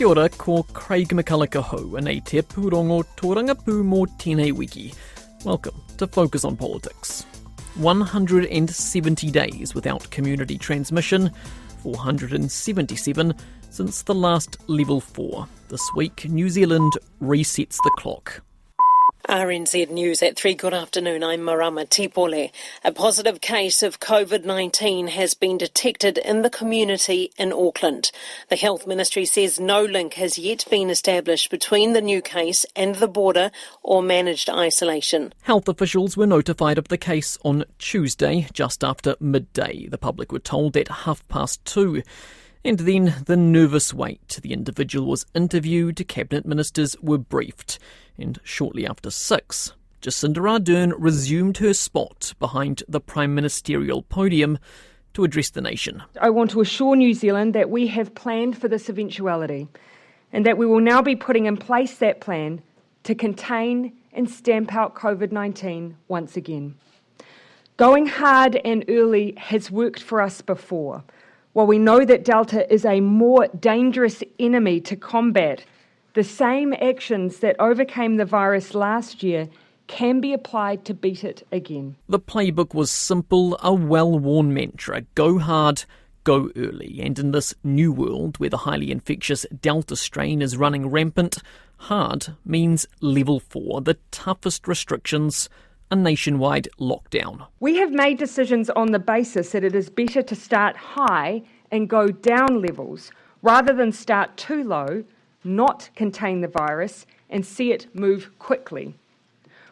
Kia ora, ko Craig McCulloch ho, and te pūrongo tōrangapū mō tēnei wiki. Welcome to Focus on Politics. 170 days without community transmission, 477 since the last level 4. This week, New Zealand resets the clock. RNZ News at 3. Good afternoon, I'm Marama Tipole. A positive case of COVID-19 has been detected in the community in Auckland. The Health Ministry says no link has yet been established between the new case and the border or managed isolation. Health officials were notified of the case on Tuesday, just after midday. The public were told at 2:30. And then the nervous wait. The individual was interviewed, cabinet ministers were briefed. And shortly after 6, Jacinda Ardern resumed her spot behind the prime ministerial podium to address the nation. I want to assure New Zealand that we have planned for this eventuality and that we will now be putting in place that plan to contain and stamp out COVID-19 once again. Going hard and early has worked for us before. While we know that Delta is a more dangerous enemy to combat, the same actions that overcame the virus last year can be applied to beat it again. The playbook was simple, a well-worn mantra: go hard, go early. And in this new world where the highly infectious Delta strain is running rampant, hard means level 4, the toughest restrictions, a nationwide lockdown. We have made decisions on the basis that it is better to start high and go down levels rather than start too low, not contain the virus, and see it move quickly.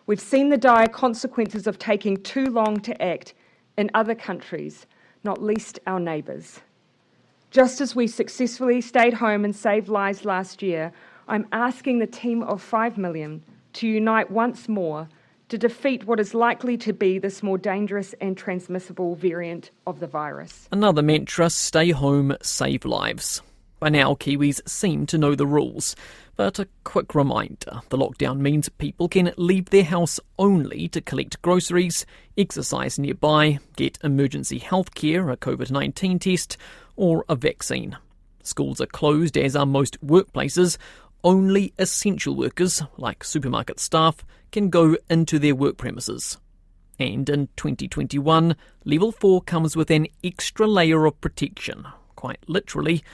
We've seen the dire consequences of taking too long to act in other countries, not least our neighbours. Just as we successfully stayed home and saved lives last year, I'm asking the team of 5 million to unite once more to defeat what is likely to be this more dangerous and transmissible variant of the virus. Another mantra: stay home, save lives. By now, Kiwis seem to know the rules. But a quick reminder, the lockdown means people can leave their house only to collect groceries, exercise nearby, get emergency health care, a COVID-19 test, or a vaccine. Schools are closed, as are most workplaces. Only essential workers, like supermarket staff, can go into their work premises. And in 2021, Level 4 comes with an extra layer of protection. Quite literally,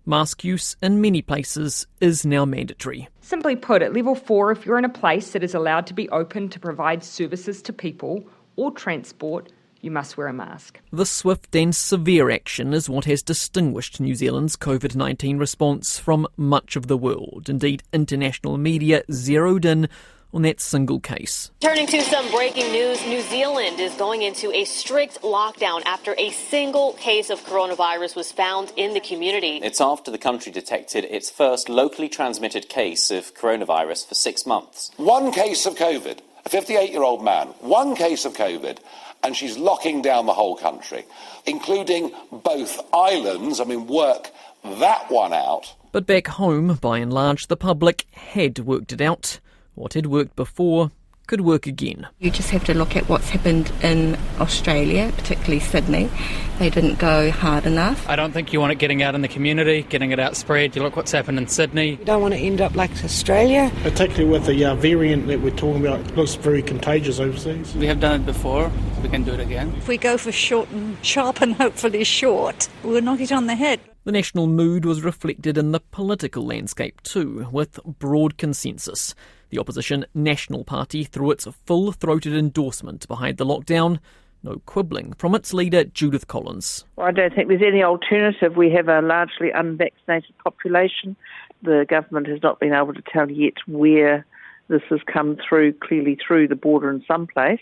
mask use in many places is now mandatory. Simply put, at Level 4, if you're in a place that is allowed to be open to provide services to people or transport, you must wear a mask. The swift and severe action is what has distinguished New Zealand's COVID-19 response from much of the world. Indeed, international media zeroed in on that single case. Turning to some breaking news, New Zealand is going into a strict lockdown after a single case of coronavirus was found in the community. It's after the country detected its first locally transmitted case of coronavirus for 6 months. One case of COVID, a 58-year-old man, one case of COVID, and she's locking down the whole country, including both islands. Work that one out. But back home, by and large, the public had worked it out. What had worked before could work again. You just have to look at what's happened in Australia, particularly Sydney. They didn't go hard enough. I don't think you want it getting out in the community, getting it outspread. You look what's happened in Sydney. You don't want to end up like Australia. Particularly with the variant that we're talking about, it looks very contagious overseas. We have done it before, we can do it again. If we go for short and sharp and hopefully short, we'll knock it on the head. The national mood was reflected in the political landscape too, with broad consensus. The opposition National Party threw its full-throated endorsement behind the lockdown. No quibbling from its leader, Judith Collins. Well, I don't think there's any alternative. We have a largely unvaccinated population. The government has not been able to tell yet where this has come through, clearly through the border in some place.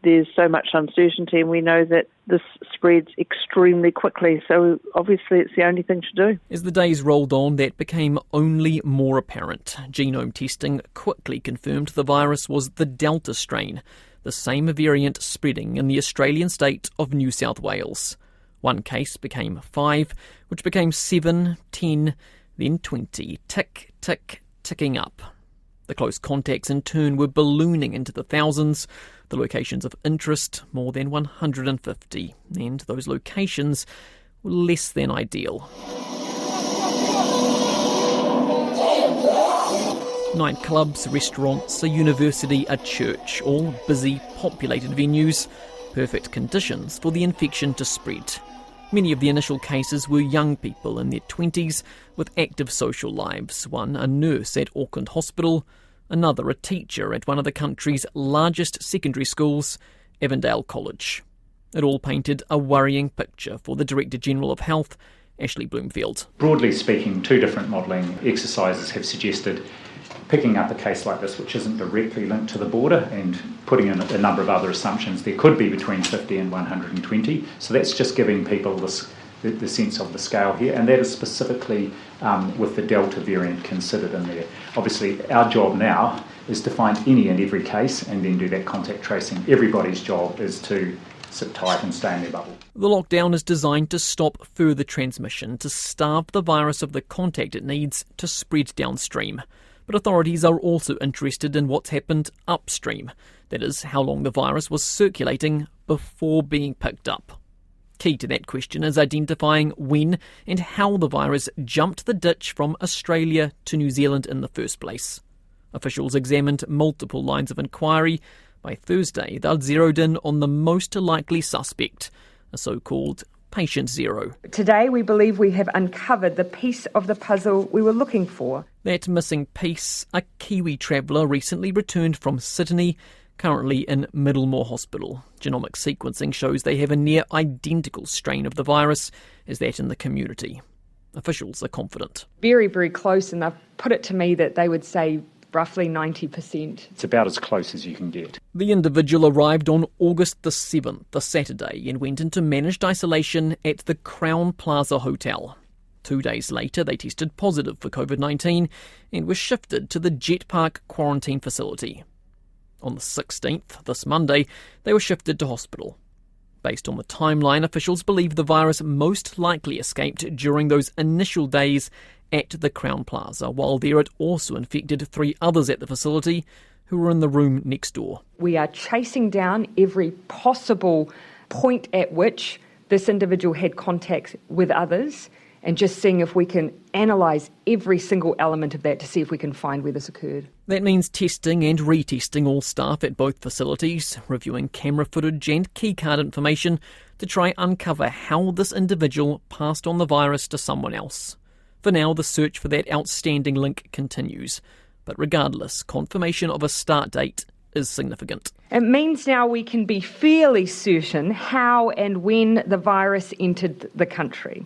There's so much uncertainty, and we know that this spreads extremely quickly, so obviously it's the only thing to do. As the days rolled on, that became only more apparent. Genome testing quickly confirmed the virus was the Delta strain, the same variant spreading in the Australian state of New South Wales. One case became 5, which became 7, 10, then 20, tick, tick, ticking up. The close contacts in turn were ballooning into the thousands, the locations of interest more than 150, and those locations were less than ideal. Nightclubs, restaurants, a university, a church, all busy, populated venues, perfect conditions for the infection to spread. Many of the initial cases were young people in their 20s with active social lives, one a nurse at Auckland Hospital, another a teacher at one of the country's largest secondary schools, Avondale College. It all painted a worrying picture for the Director-General of Health, Ashley Bloomfield. Broadly speaking, two different modelling exercises have suggested picking up a case like this, which isn't directly linked to the border, and putting in a number of other assumptions. There could be between 50 and 120. So that's just giving people the sense of the scale here, and that is specifically with the Delta variant considered in there. Obviously, our job now is to find any and every case and then do that contact tracing. Everybody's job is to sit tight and stay in their bubble. The lockdown is designed to stop further transmission, to starve the virus of the contact it needs to spread downstream. But authorities are also interested in what's happened upstream. That is, how long the virus was circulating before being picked up. Key to that question is identifying when and how the virus jumped the ditch from Australia to New Zealand in the first place. Officials examined multiple lines of inquiry. By Thursday, they'd zeroed in on the most likely suspect, a so-called patient zero. Today, we believe we have uncovered the piece of the puzzle we were looking for. That missing piece, a Kiwi traveller recently returned from Sydney, currently in Middlemore Hospital. Genomic sequencing shows they have a near identical strain of the virus as that in the community. Officials are confident. Very, very close, and they've put it to me that they would say roughly 90%. It's about as close as you can get. The individual arrived on August the 7th, the Saturday, and went into managed isolation at the Crown Plaza Hotel. 2 days later, they tested positive for COVID-19 and were shifted to the Jet Park quarantine facility. On the 16th, this Monday, they were shifted to hospital. Based on the timeline, officials believe the virus most likely escaped during those initial days at the Crown Plaza, while there it also infected 3 others at the facility who were in the room next door. We are chasing down every possible point at which this individual had contact with others and just seeing if we can analyse every single element of that to see if we can find where this occurred. That means testing and retesting all staff at both facilities, reviewing camera footage and keycard information to try uncover how this individual passed on the virus to someone else. For now, the search for that outstanding link continues. But regardless, confirmation of a start date is significant. It means now we can be fairly certain how and when the virus entered the country.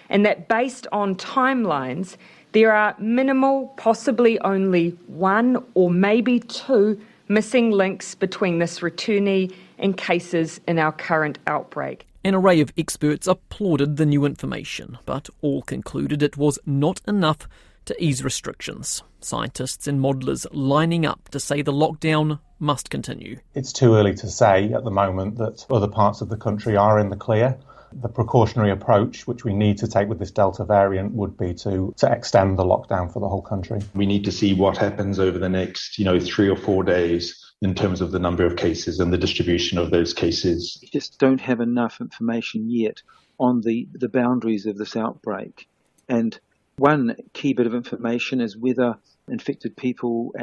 And that based on timelines, there are minimal, possibly only 1 or maybe 2 missing links between this returnee and cases in our current outbreak. An array of experts applauded the new information, but all concluded it was not enough to ease restrictions. Scientists and modellers lining up to say the lockdown must continue. It's too early to say at the moment that other parts of the country are in the clear. The precautionary approach, which we need to take with this Delta variant, would be to extend the lockdown for the whole country. We need to see what happens over the next, 3 or 4 days in terms of the number of cases and the distribution of those cases. We just don't have enough information yet on the boundaries of this outbreak. And one key bit of information is whether infected people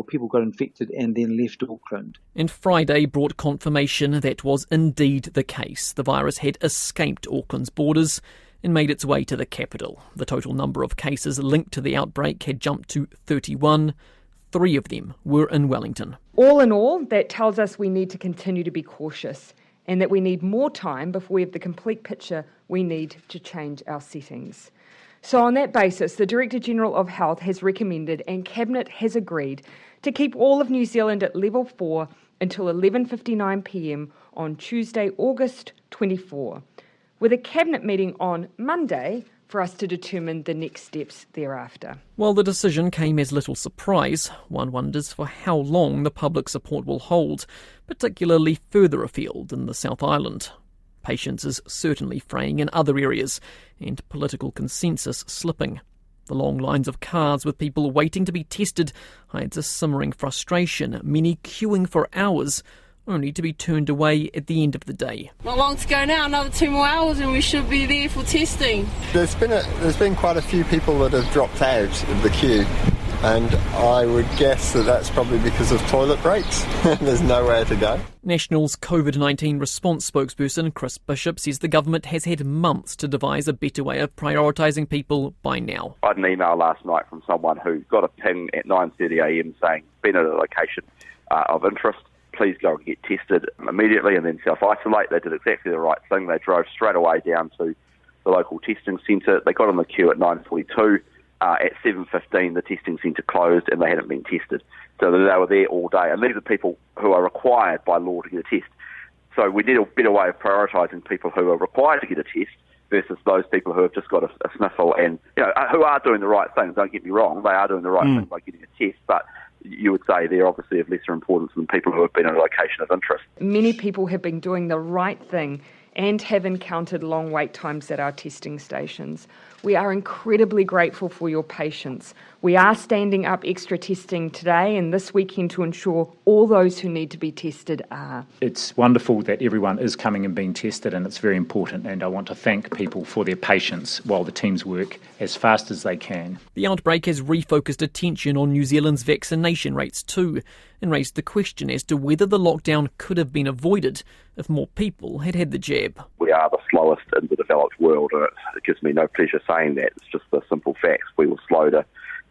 people got infected and then left Auckland. And Friday brought confirmation that was indeed the case. The virus had escaped Auckland's borders and made its way to the capital. The total number of cases linked to the outbreak had jumped to 31. 3 of them were in Wellington. All in all, that tells us we need to continue to be cautious and that we need more time before we have the complete picture we need to change our settings. So on that basis, the Director-General of Health has recommended and Cabinet has agreed to keep all of New Zealand at level 4 until 11:59pm on Tuesday, August 24, with a Cabinet meeting on Monday for us to determine the next steps thereafter. While the decision came as little surprise, one wonders for how long the public support will hold, particularly further afield in the South Island. Patience is certainly fraying in other areas, and political consensus slipping. The long lines of cars with people waiting to be tested hides a simmering frustration, many queuing for hours, only to be turned away at the end of the day. Not long to go now, another 2 more hours and we should be there for testing. There's been quite a few people that have dropped out of the queue. and I would guess that that's probably because of toilet breaks. There's nowhere to go. National's COVID-19 response spokesperson Chris Bishop says the government has had months to devise a better way of prioritising people by now. I had an email last night from someone who got a ping at 9:30am saying, been at a location of interest, please go and get tested immediately and then self-isolate. They did exactly the right thing. They drove straight away down to the local testing centre. They got on the queue at 9:42. At 7:15, the testing centre closed and they hadn't been tested. So they were there all day. And these are people who are required by law to get a test. So we need a better way of prioritising people who are required to get a test versus those people who have just got a sniffle and, who are doing the right thing. Don't get me wrong, they are doing the right thing by getting a test, but you would say they're obviously of lesser importance than people who have been in a location of interest. Many people have been doing the right thing and have encountered long wait times at our testing stations. We are incredibly grateful for your patience. We are standing up extra testing today and this weekend to ensure all those who need to be tested are. It's wonderful that everyone is coming and being tested, and it's very important, and I want to thank people for their patience while the teams work as fast as they can. The outbreak has refocused attention on New Zealand's vaccination rates too, and raised the question as to whether the lockdown could have been avoided if more people had had the jab. We are the slowest in the developed world, and it gives me no pleasure saying that. It's just the simple facts. We were slow to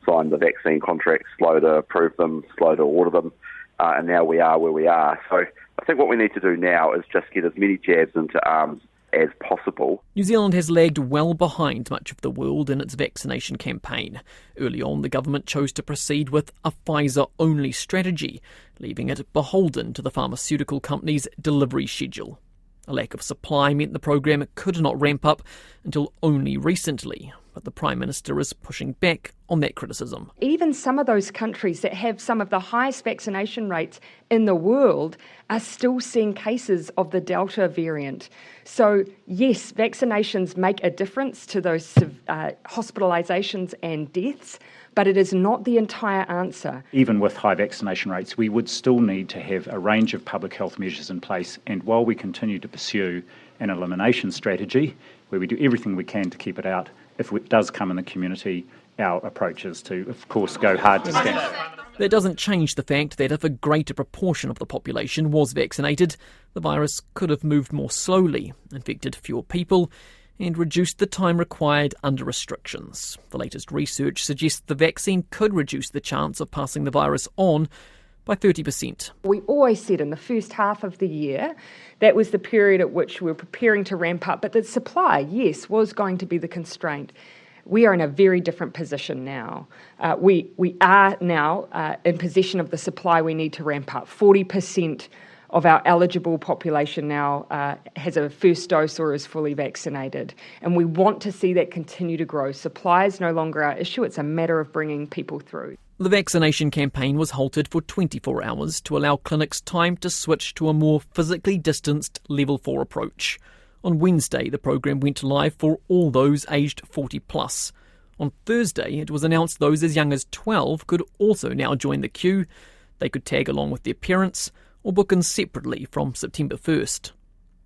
sign the vaccine contracts, slow to approve them, slow to order them, and now we are where we are. So I think what we need to do now is just get as many jabs into arms as possible. New Zealand has lagged well behind much of the world in its vaccination campaign. Early on, the government chose to proceed with a Pfizer-only strategy, leaving it beholden to the pharmaceutical company's delivery schedule. A lack of supply meant the program could not ramp up until only recently, but the Prime Minister is pushing back on that criticism. Even some of those countries that have some of the highest vaccination rates in the world are still seeing cases of the Delta variant. So yes, vaccinations make a difference to those hospitalisations and deaths, but it is not the entire answer. Even with high vaccination rates, we would still need to have a range of public health measures in place, and while we continue to pursue an elimination strategy, where we do everything we can to keep it out, if it does come in the community, our approach is to, of course, go hard to stand. That doesn't change the fact that if a greater proportion of the population was vaccinated, the virus could have moved more slowly, infected fewer people, and reduced the time required under restrictions. The latest research suggests the vaccine could reduce the chance of passing the virus on by 30%. We always said in the first half of the year, that was the period at which we were preparing to ramp up, but the supply, yes, was going to be the constraint. We are in a very different position now. We are now in possession of the supply we need to ramp up. 40% of our eligible population now has a first dose or is fully vaccinated. And we want to see that continue to grow. Supply is no longer our issue. It's a matter of bringing people through. The vaccination campaign was halted for 24 hours to allow clinics time to switch to a more physically distanced Level 4 approach. On Wednesday, the program went live for all those aged 40 plus. On Thursday, it was announced those as young as 12 could also now join the queue. They could tag along with their parents or book in separately from September 1st.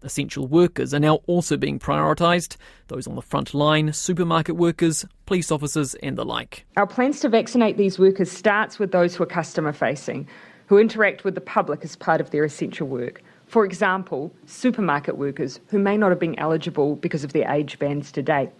Essential workers are now also being prioritised, those on the front line, supermarket workers, police officers and the like. Our plans to vaccinate these workers starts with those who are customer facing, who interact with the public as part of their essential work. For example, supermarket workers who may not have been eligible because of their age bands to date.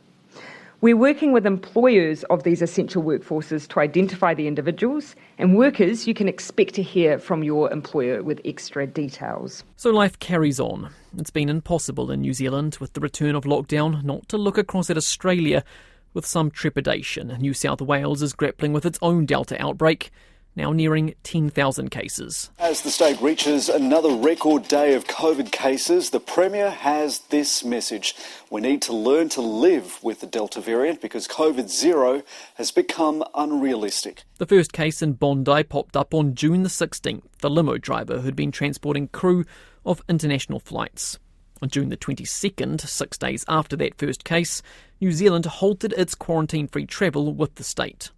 We're working with employers of these essential workforces to identify the individuals, and workers you can expect to hear from your employer with extra details. So life carries on. It's been impossible in New Zealand with the return of lockdown not to look across at Australia with some trepidation. New South Wales is grappling with its own Delta outbreak, now nearing 10,000 cases. As the state reaches another record day of COVID cases, the Premier has this message. We need to learn to live with the Delta variant because COVID zero has become unrealistic. The first case in Bondi popped up on June the 16th, the limo driver who'd been transporting crew of international flights. On June the 22nd, 6 days after that first case, New Zealand halted its quarantine-free travel with the state.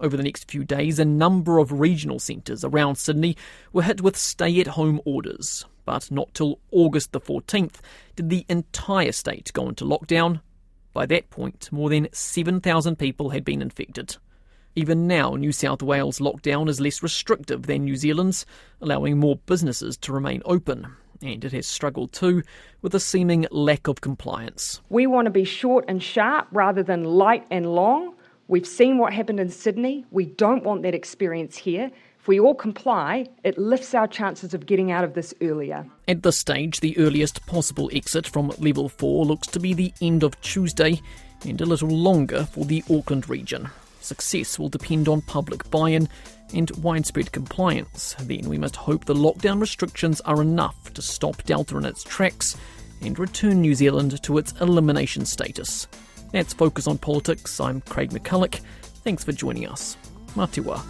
Over the next few days, a number of regional centres around Sydney were hit with stay-at-home orders. But not till August the 14th did the entire state go into lockdown. By that point, more than 7,000 people had been infected. Even now, New South Wales lockdown is less restrictive than New Zealand's, allowing more businesses to remain open. And it has struggled too with a seeming lack of compliance. We want to be short and sharp rather than light and long. We've seen what happened in Sydney. We don't want that experience here. If we all comply, it lifts our chances of getting out of this earlier. At this stage, the earliest possible exit from level 4 looks to be the end of Tuesday, and a little longer for the Auckland region. Success will depend on public buy-in and widespread compliance. Then we must hope the lockdown restrictions are enough to stop Delta in its tracks and return New Zealand to its elimination status. That's Focus on Politics. I'm Craig McCulloch. Thanks for joining us. Mā te wā.